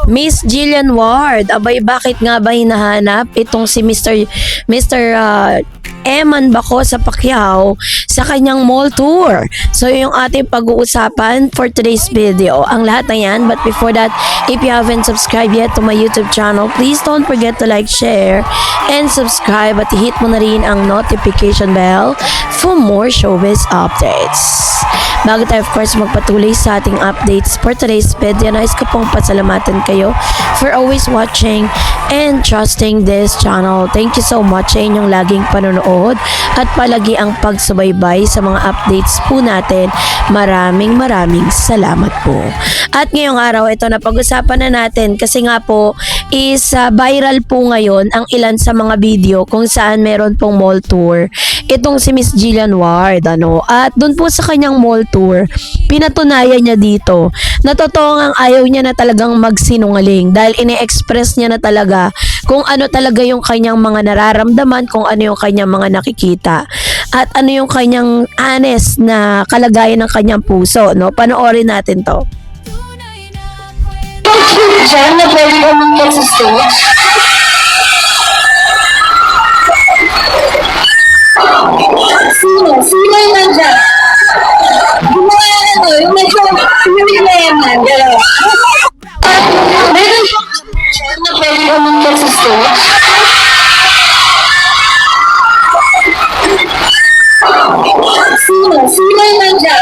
Miss Jillian Ward, abay bakit nga ba hinahanap itong si Mr. Eman Baco sa Pacquiao sa kanyang mall tour? So yung ating pag-uusapan for today's video, ang lahat na yan. But before that, if you haven't subscribed yet to my YouTube channel, please don't forget to like, share, and subscribe at hit mo na rin ang notification bell for more showbiz updates. Bago tayo of course magpatuloy sa ating updates for today's video, nais ko pong pasalamatan kayo for always watching and trusting this channel. Thank you so much sa inyong laging panonood at palagi ang pagsubaybay sa mga updates po natin. Maraming salamat po. At ngayong araw, ito na pag-usapan na natin kasi nga po is viral po ngayon ang ilan sa mga video kung saan meron pong mall tour itong si Miss Jillian Ward, at doon po sa kanyang mall tour, pinatunayan niya dito na totoo ang ayaw niya na talagang magsinungaling dahil ine-express niya na talaga kung ano talaga yung kanyang mga nararamdaman, kung ano yung kanyang mga nakikita at ano yung kanyang honest na kalagayan ng kanyang puso, Panoorin natin to. Diyan na pwede ka mag-stage. Sino yung nandyan? Yung mga yung medyo yaman, gano'n. Meron po diyan na pwede ka mag-stage. Sino yung nandyan?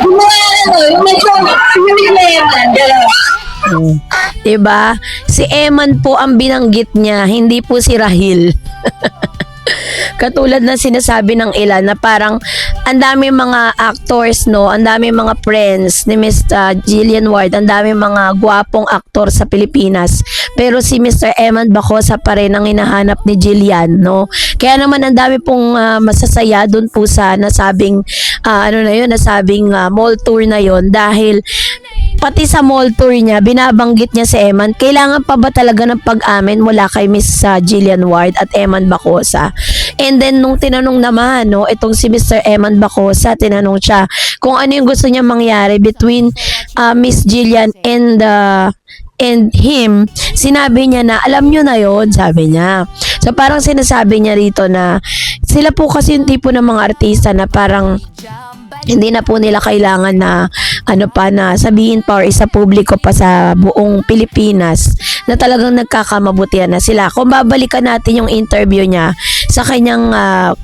Yung mga yung medyo yaman, gano'n. Diba? Si Eman po ang binanggit niya, hindi po si Rahil. Katulad na sinasabi ng ilan na parang ang dami mga actors, ang dami mga friends ni Mr. Jillian Ward, ang dami mga gwapong aktor sa Pilipinas. Pero si Mr. Eman Bacosa pa rin ang hinahanap ni Jillian, Kaya naman ang dami pong masasaya dun po sa nasabing nasabing mall tour na yon dahil pati sa mall tour niya, binabanggit niya si Eman, kailangan pa ba talaga ng pag-amin mula kay Miss Jillian Ward at Eman Bacosa? And then, nung tinanong naman, itong si Mr. Eman Bacosa, tinanong siya kung ano yung gusto niya mangyari between Miss Jillian and him, sinabi niya na, alam nyo na yon, sabi niya. So, parang sinasabi niya rito na, sila po kasi yung tipo ng mga artista na parang, hindi na po nila kailangan na na sabihin pa or isa publiko pa sa buong Pilipinas na talagang nagkakamabutihan na sila. Kung babalikan natin yung interview niya sa kanyang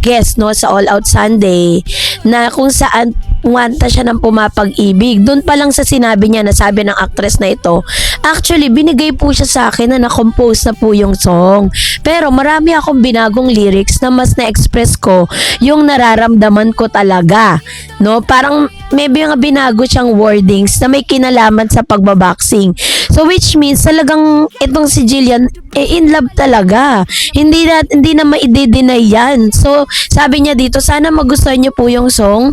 guest sa All Out Sunday na kung saan umanta siya ng pumapag-ibig. Doon pa lang sa sinabi niya na sabi ng actress na ito, actually binigay po siya sa akin na na-compose na po yung song. Pero marami akong binagong lyrics na mas na-express ko yung nararamdaman ko talaga. Parang maybe nga binago siyang wordings na may kinalaman sa pagbaboxing. So which means talagang itong si Jillian in love talaga. Hindi na ma-deny yan. So sabi niya dito, sana magustuhan niyo po yung song.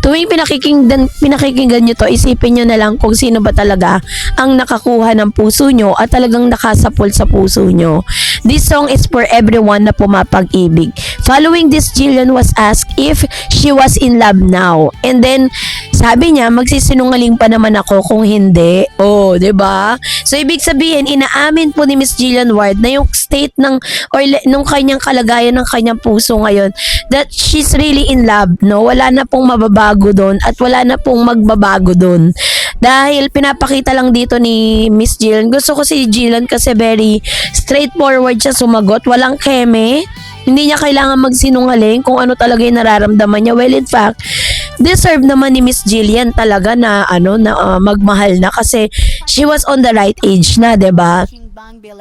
Tuwing pinakikinggan nyo to, isipin nyo na lang kung sino ba talaga ang nakakuha ng puso nyo at talagang nakasapol sa puso nyo. This song is for everyone na pumapag-ibig. Following this, Jillian was asked if she was in love now. And then, sabi niya, magsisinungaling pa naman ako kung hindi. Oh, 'di ba? So, ibig sabihin, inaamin po ni Miss Jillian Ward na yung state nung kanyang kalagayan ng kanyang puso ngayon, that she's really in love, Wala na pong mababago doon at wala na pong magbabago doon. Dahil pinapakita lang dito ni Miss Jillian. Gusto ko si Jillian kasi very straightforward siya sumagot. Walang keme. Hindi niya kailangan magsinungaling kung ano talaga yung nararamdaman niya. Well, in fact, deserve naman ni Miss Jillian talaga na magmahal na kasi she was on the right age na, 'di ba?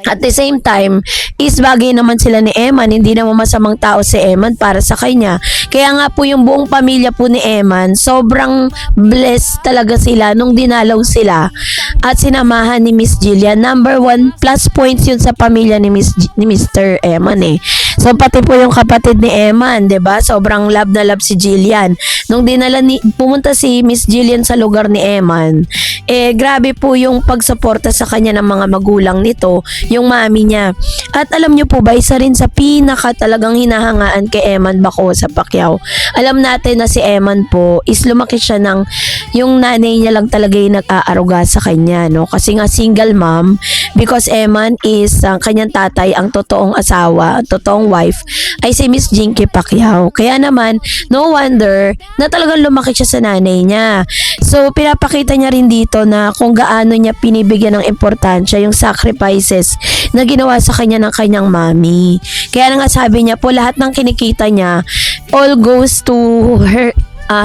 At the same time, is bagay naman sila ni Eman. Hindi naman masamang tao si Eman para sa kanya. Kaya nga po yung buong pamilya po ni Eman, sobrang blessed talaga sila nung dinalaw sila at sinamahan ni Miss Jillian. Number 1 plus points yun sa pamilya ni Mr. Eman So pati po yung kapatid ni Eman, 'di ba? Sobrang love na love si Jillian. Nung pumunta si Miss Jillian sa lugar ni Eman, grabe po yung pagsuporta sa kanya ng mga magulang nito yung mami niya. At alam niyo po ba, isa rin sa pinaka talagang hinahangaan kay Eman Bacosa Pacquiao. Alam natin na si Eman po is lumaki siya ng yung nanay niya lang talaga yung nag-aaruga sa kanya, no? Kasi nga single mom, because Eman is ang kanyang tatay, ang totoong asawa, totoong wife, ay si Miss Jinky Pacquiao. Kaya naman, no wonder na talagang lumaki siya sa nanay niya. So, pinapakita niya rin dito na kung gaano niya pinibigyan ng importansya yung sacrifices na ginawa sa kanya ng kanyang mami. Kaya nga sabi niya po, lahat ng kinikita niya, all goes to her,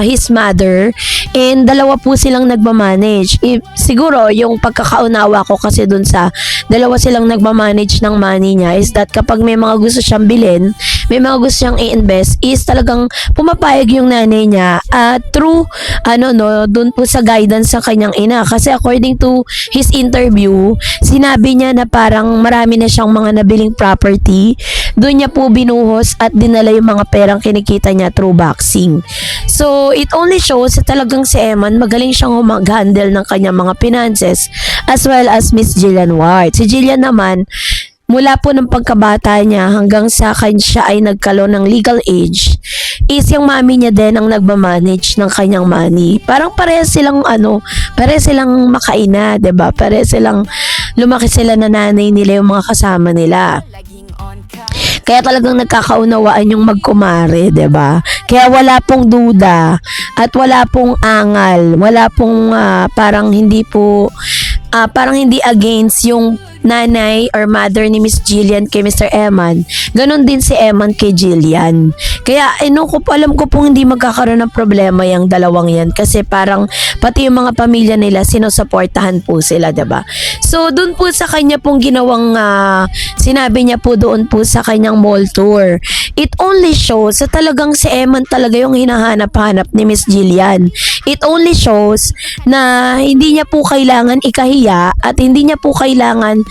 his mother, and dalawa po silang nagmamanage. Siguro yung pagkakaunawa ko kasi dun sa dalawa silang nagmamanage ng money niya is that kapag may mga gusto siyang bilhin, may mga gusto siyang i-invest, is talagang pumapayag yung nanay niya through dun po sa guidance sa kanyang ina. Kasi according to his interview, sinabi niya na parang marami na siyang mga nabiling property, dun niya po binuhos at dinala yung mga perang kinikita niya through boxing. So, it only shows na talagang si Eman magaling siyang mag-handle ng kanyang mga finances as well as Miss Jillian Ward. Si Jillian naman, mula po ng pagkabata niya hanggang sa siya ay nagkaroon ng legal age, is yung mami niya din ang nagmamanage ng kanyang money. Parang parehas silang makaina, 'di ba? Parehas silang lumaki sila na nanay nila yung mga kasama nila. Kaya talagang nagkakaunawaan yung magkumare, 'di ba? Kaya wala pong duda at wala pong angal, wala pong parang hindi against yung nanay or mother ni Miss Jillian kay Mr. Eman. Ganon din si Eman kay Jillian. Kaya alam ko pong hindi magkakaroon ng problema yung dalawang yan kasi parang pati yung mga pamilya nila sinusuportahan po sila, 'di ba? So doon po sa kanya pong ginawang sinabi niya po doon po sa kanyang mall tour, it only shows sa talagang si Eman talaga yung hinahanap-hanap ni Miss Jillian. It only shows na hindi niya po kailangan ikahiya at hindi po kailangan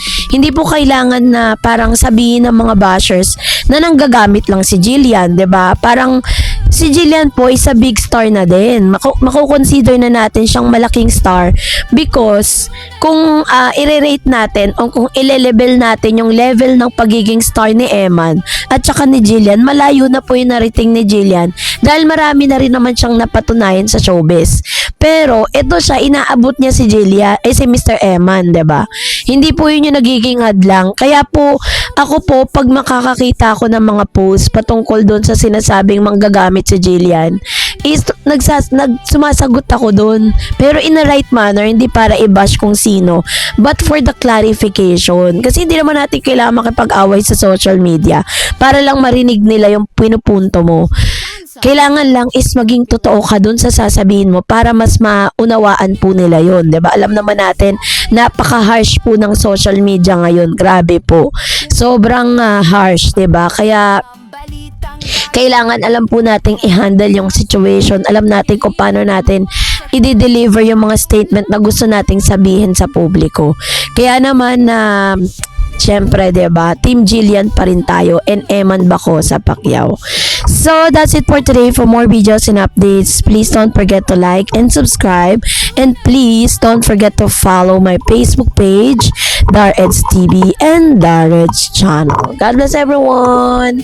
na parang sabihin ng mga bashers na nanggagamit lang si Jillian, 'di ba? Parang si Jillian po is a big star na din. Mako-consider na natin siyang malaking star because kung i-rate natin o kung i-level natin yung level ng pagiging star ni Eman at saka ni Jillian, malayo na po yung narating ni Jillian dahil marami na rin naman siyang napatunayan sa showbiz. Pero ito siya, inaabot niya si Jillian, si Mr. Eman, 'di ba? Hindi po yun yung nagiging hadlang. Kaya po, ako po, pag makakakita ako ng mga post patungkol doon sa sinasabing manggagamit si Jillian, is sumasagot ako doon. Pero in a right manner, hindi para i-bash kung sino, but for the clarification. Kasi hindi naman natin kailangan makipag-away sa social media para lang marinig nila yung pinupunto mo. Kailangan lang is maging totoo ka dun sa sasabihin mo para mas maunawaan po nila yun, 'di ba? Alam naman natin, napaka-harsh po ng social media ngayon. Grabe po. Sobrang harsh, 'di ba? Kaya kailangan alam po nating i-handle yung situation. Alam natin kung paano natin i-deliver yung mga statement na gusto nating sabihin sa publiko. Kaya naman syempre, 'di ba? Team Jillian pa rin tayo and Eman Bacosa Pacquiao. So, that's it for today. For more videos and updates, please don't forget to like and subscribe. And please don't forget to follow my Facebook page, Dareds TV and Dareds Channel. God bless everyone!